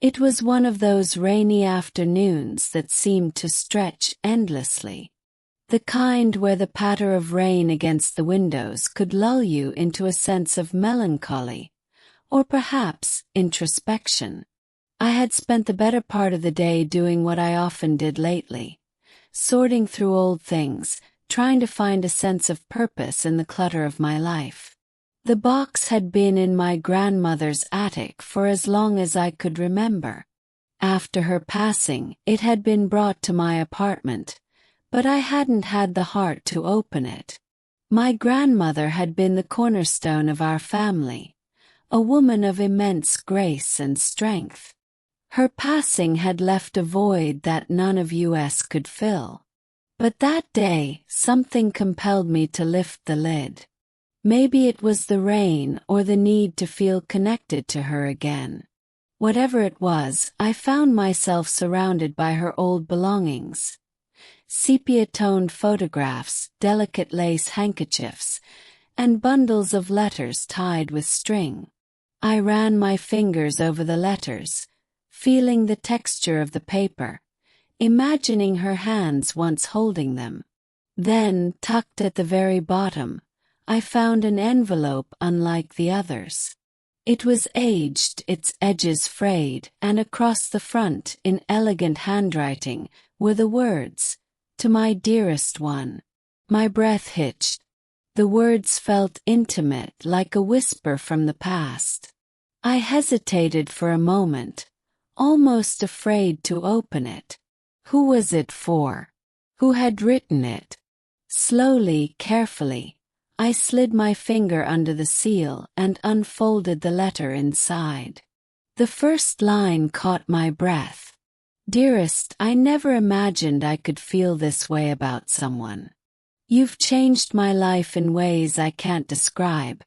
It was one of those rainy afternoons that seemed to stretch endlessly. The kind where the patter of rain against the windows could lull you into a sense of melancholy, or perhaps introspection. I had spent the better part of the day doing what I often did lately, sorting through old things, trying to find a sense of purpose in the clutter of my life. The box had been in my grandmother's attic for as long as I could remember. After her passing, it had been brought to my apartment, but I hadn't had the heart to open it. My grandmother had been the cornerstone of our family, a woman of immense grace and strength. Her passing had left a void that none of us could fill. But that day, something compelled me to lift the lid. Maybe it was the rain or the need to feel connected to her again. Whatever it was, I found myself surrounded by her old belongings. Sepia-toned photographs, delicate lace handkerchiefs, and bundles of letters tied with string. I ran my fingers over the letters, feeling the texture of the paper, imagining her hands once holding them. Then, tucked at the very bottom, I found an envelope unlike the others. It was aged, its edges frayed, and across the front, in elegant handwriting, were the words, "To my dearest one." My breath hitched. The words felt intimate, like a whisper from the past. I hesitated for a moment, almost afraid to open it. Who was it for? Who had written it? Slowly, carefully, I slid my finger under the seal and unfolded the letter inside. The first line caught my breath. "Dearest, I never imagined I could feel this way about someone. You've changed my life in ways I can't describe,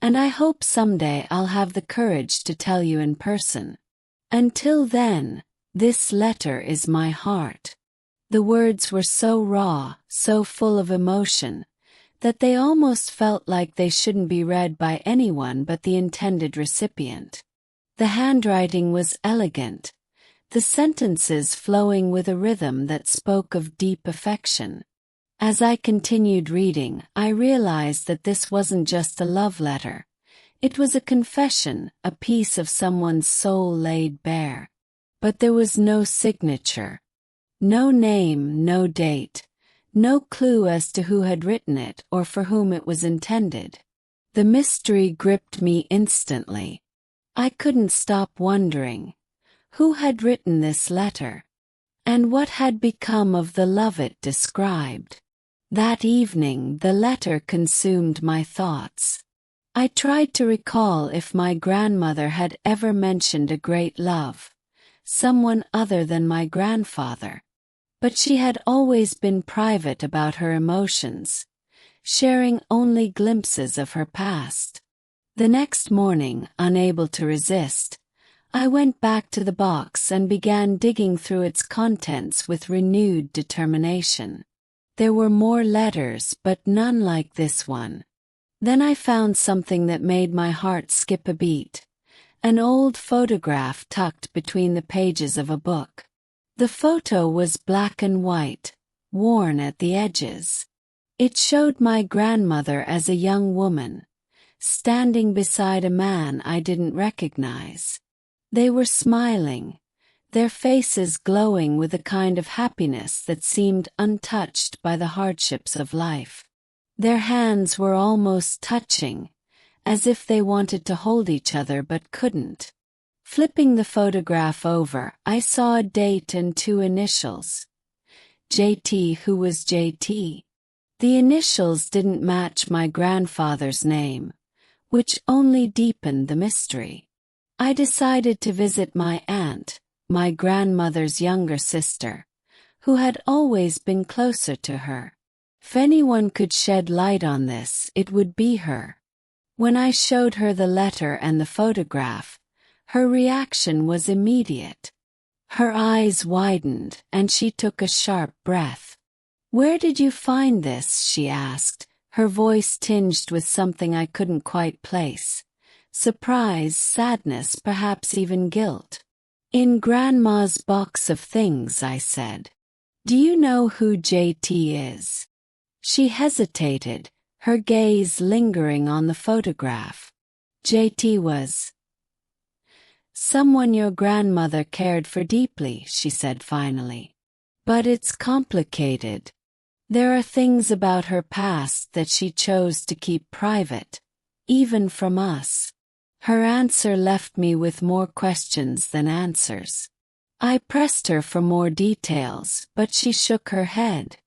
and I hope someday I'll have the courage to tell you in person. Until then, this letter is my heart." The words were so raw, so full of emotion, that they almost felt like they shouldn't be read by anyone but the intended recipient. The handwriting was elegant, the sentences flowing with a rhythm that spoke of deep affection. As I continued reading, I realized that this wasn't just a love letter. It was a confession, a piece of someone's soul laid bare. But there was no signature. No name, no date. No clue as to who had written it or for whom it was intended. The mystery gripped me instantly. I couldn't stop wondering. Who had written this letter? And what had become of the love it described? That evening, the letter consumed my thoughts. I tried to recall if my grandmother had ever mentioned a great love, someone other than my grandfather. But she had always been private about her emotions, sharing only glimpses of her past. The next morning, unable to resist, I went back to the box and began digging through its contents with renewed determination. There were more letters, but none like this one. Then I found something that made my heart skip a beat, an old photograph tucked between the pages of a book. The photo was black and white, worn at the edges. It showed my grandmother as a young woman, standing beside a man I didn't recognize. They were smiling, their faces glowing with a kind of happiness that seemed untouched by the hardships of life. Their hands were almost touching, as if they wanted to hold each other but couldn't. Flipping the photograph over, I saw a date and two initials. JT. Who was JT? The initials didn't match my grandfather's name, which only deepened the mystery. I decided to visit my aunt, my grandmother's younger sister, who had always been closer to her. If anyone could shed light on this, it would be her. When I showed her the letter and the photograph, her reaction was immediate. Her eyes widened, and she took a sharp breath. "Where did you find this?" she asked, her voice tinged with something I couldn't quite place. Surprise, sadness, perhaps even guilt. In Grandma's box of things, I said. Do you know who JT is? She hesitated, her gaze lingering on the photograph. JT was someone your grandmother cared for deeply, she said finally. But it's complicated. There are things about her past that she chose to keep private, even from us. Her answer left me with more questions than answers. I pressed her for more details, but she shook her head.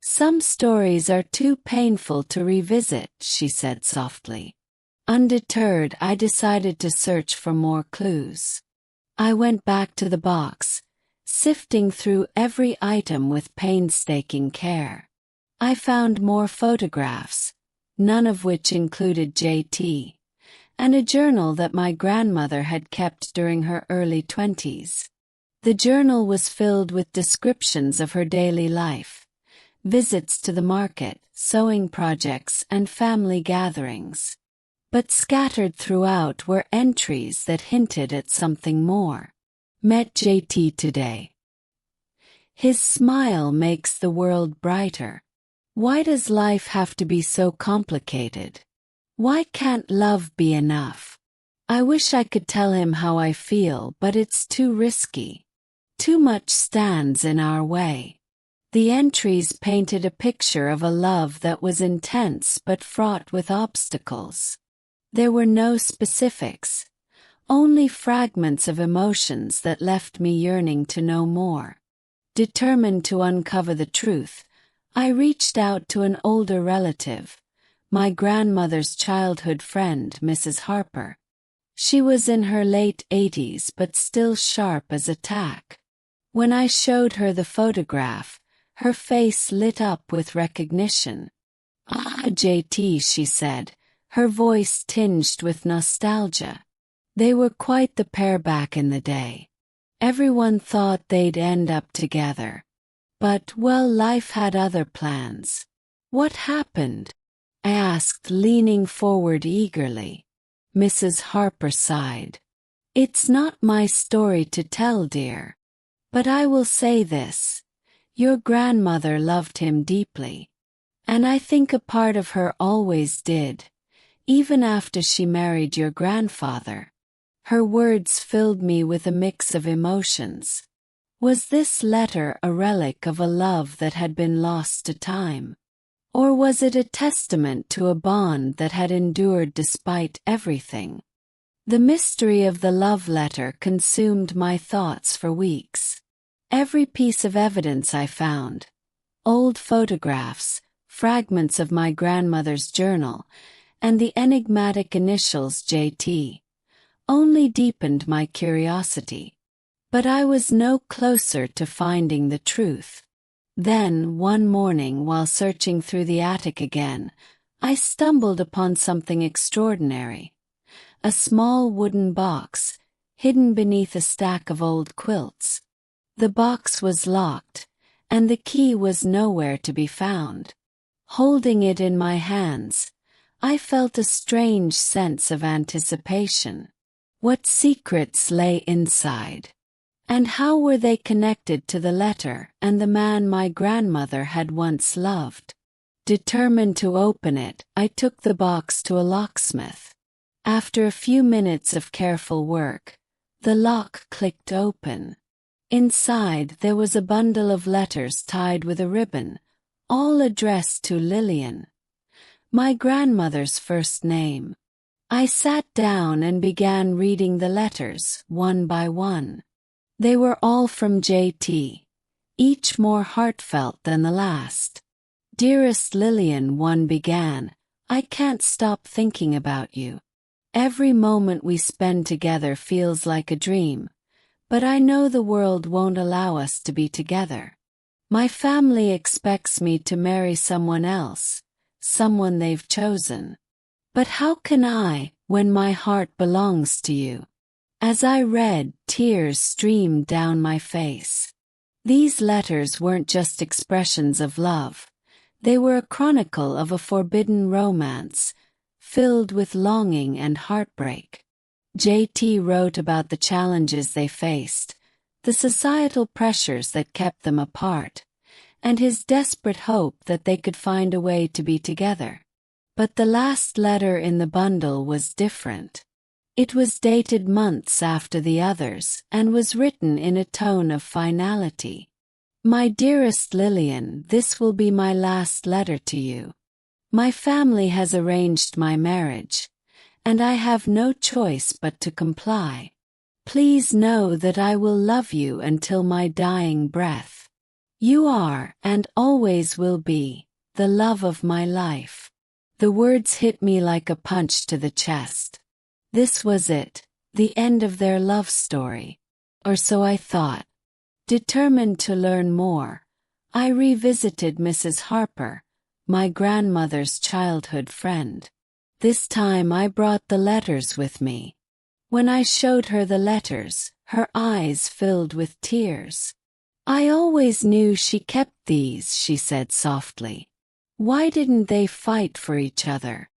Some stories are too painful to revisit, she said softly. Undeterred, I decided to search for more clues. I went back to the box, sifting through every item with painstaking care. I found more photographs, none of which included JT, and a journal that my grandmother had kept during her early 20s. The journal was filled with descriptions of her daily life, visits to the market, sewing projects, and family gatherings. But scattered throughout were entries that hinted at something more. Met JT today. His smile makes the world brighter. Why does life have to be so complicated? Why can't love be enough? I wish I could tell him how I feel, but it's too risky. Too much stands in our way. The entries painted a picture of a love that was intense but fraught with obstacles. There were no specifics, only fragments of emotions that left me yearning to know more. Determined to uncover the truth, I reached out to an older relative, my grandmother's childhood friend, Mrs. Harper. She was in her late 80s but still sharp as a tack. When I showed her the photograph, her face lit up with recognition. "Ah, JT," she said, her voice tinged with nostalgia. They were quite the pair back in the day. Everyone thought they'd end up together. But, well, life had other plans. What happened? I asked, leaning forward eagerly. Mrs. Harper sighed. It's not my story to tell, dear. But I will say this. Your grandmother loved him deeply. And I think a part of her always did, even after she married your grandfather. Her words filled me with a mix of emotions. Was this letter a relic of a love that had been lost to time? Or was it a testament to a bond that had endured despite everything? The mystery of the love letter consumed my thoughts for weeks. Every piece of evidence I found, old photographs, fragments of my grandmother's journal, and the enigmatic initials JT, only deepened my curiosity. But I was no closer to finding the truth. Then, one morning while searching through the attic again, I stumbled upon something extraordinary. A small wooden box, hidden beneath a stack of old quilts. The box was locked, and the key was nowhere to be found. Holding it in my hands, I felt a strange sense of anticipation. What secrets lay inside? And how were they connected to the letter and the man my grandmother had once loved? Determined to open it, I took the box to a locksmith. After a few minutes of careful work, the lock clicked open. Inside there was a bundle of letters tied with a ribbon, all addressed to Lillian, my grandmother's first name. I sat down and began reading the letters, one by one. They were all from JT, each more heartfelt than the last. Dearest Lillian, one began, I can't stop thinking about you. Every moment we spend together feels like a dream. But I know the world won't allow us to be together. My family expects me to marry someone else, someone they've chosen. But how can I, when my heart belongs to you? As I read, tears streamed down my face. These letters weren't just expressions of love. They were a chronicle of a forbidden romance, filled with longing and heartbreak. JT wrote about the challenges they faced, the societal pressures that kept them apart, and his desperate hope that they could find a way to be together. But the last letter in the bundle was different. It was dated months after the others and was written in a tone of finality. My dearest Lillian, this will be my last letter to you. My family has arranged my marriage, and I have no choice but to comply. Please know that I will love you until my dying breath. You are, and always will be, the love of my life. The words hit me like a punch to the chest. This was it, the end of their love story. Or so I thought. Determined to learn more, I revisited Mrs. Harper, my grandmother's childhood friend. This time I brought the letters with me. When I showed her the letters, her eyes filled with tears. I always knew she kept these, she said softly. Why didn't they fight for each other?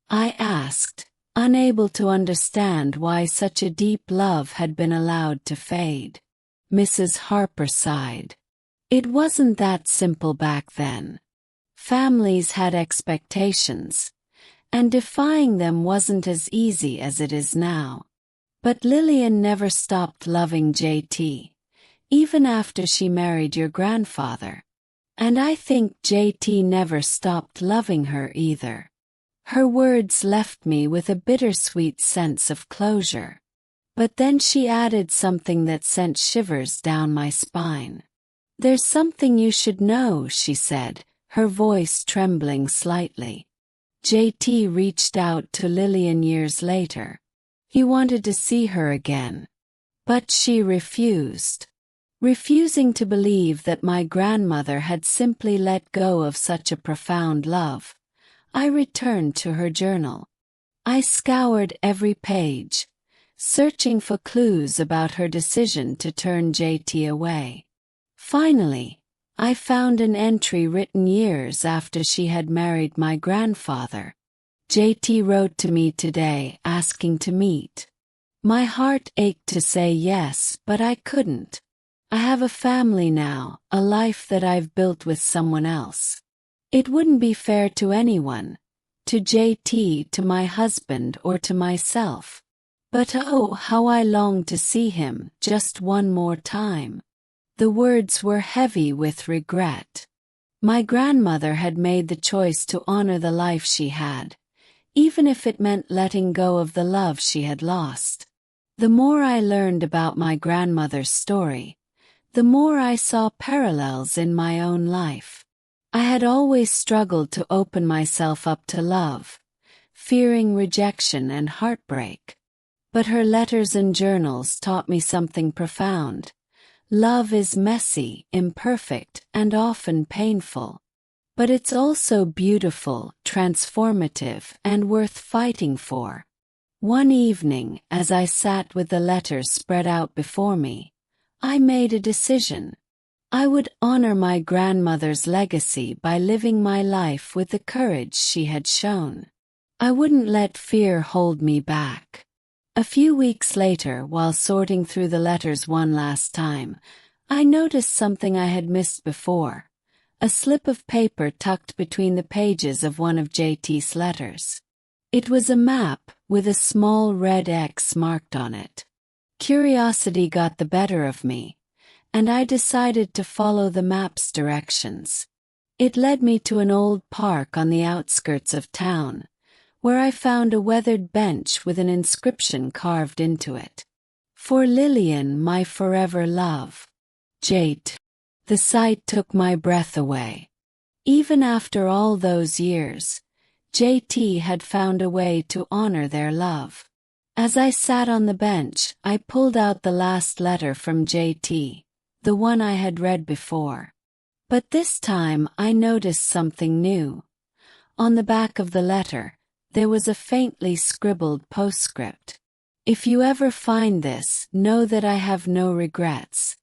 I asked, unable to understand why such a deep love had been allowed to fade. Mrs. Harper sighed. It wasn't that simple back then. Families had expectations, and defying them wasn't as easy as it is now. But Lillian never stopped loving JT, even after she married your grandfather. And I think JT never stopped loving her either. Her words left me with a bittersweet sense of closure. But then she added something that sent shivers down my spine. There's something you should know, she said, her voice trembling slightly. JT reached out to Lillian years later. He wanted to see her again. But she refused. Refusing to believe that my grandmother had simply let go of such a profound love, I returned to her journal. I scoured every page, searching for clues about her decision to turn JT away. Finally, I found an entry written years after she had married my grandfather. JT wrote to me today asking to meet. My heart ached to say yes, but I couldn't. I have a family now, a life that I've built with someone else. It wouldn't be fair to anyone, to JT, to my husband, or to myself. But oh, how I longed to see him just one more time. The words were heavy with regret. My grandmother had made the choice to honor the life she had, even if it meant letting go of the love she had lost. The more I learned about my grandmother's story, the more I saw parallels in my own life. I had always struggled to open myself up to love, fearing rejection and heartbreak. But her letters and journals taught me something profound. Love is messy, imperfect, and often painful. But it's also beautiful, transformative, and worth fighting for. One evening, as I sat with the letters spread out before me, I made a decision. I would honor my grandmother's legacy by living my life with the courage she had shown. I wouldn't let fear hold me back. A few weeks later, while sorting through the letters one last time, I noticed something I had missed before. A slip of paper tucked between the pages of one of JT's letters. It was a map with a small red X marked on it. Curiosity got the better of me, and I decided to follow the map's directions. It led me to an old park on the outskirts of town, where I found a weathered bench with an inscription carved into it. For Lillian, my forever love. JT. The sight took my breath away. Even after all those years, JT had found a way to honor their love. As I sat on the bench, I pulled out the last letter from JT, the one I had read before. But this time I noticed something new. On the back of the letter, there was a faintly scribbled postscript. If you ever find this, know that I have no regrets.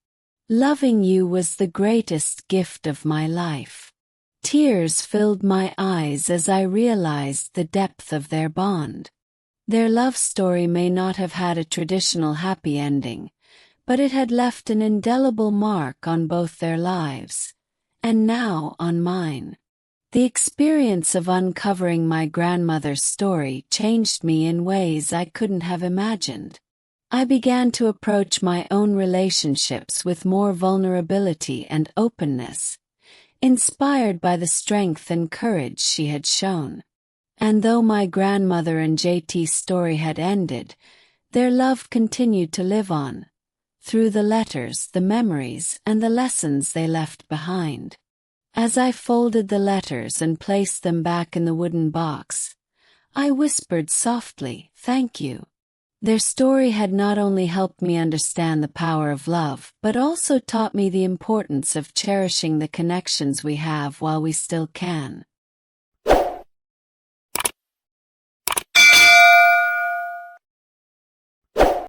Loving you was the greatest gift of my life. Tears filled my eyes as I realized the depth of their bond. Their love story may not have had a traditional happy ending, but it had left an indelible mark on both their lives, and now on mine. The experience of uncovering my grandmother's story changed me in ways I couldn't have imagined. I began to approach my own relationships with more vulnerability and openness, inspired by the strength and courage she had shown. And though my grandmother and JT's story had ended, their love continued to live on, through the letters, the memories, and the lessons they left behind. As I folded the letters and placed them back in the wooden box, I whispered softly, "Thank you." Their story had not only helped me understand the power of love, but also taught me the importance of cherishing the connections we have while we still can.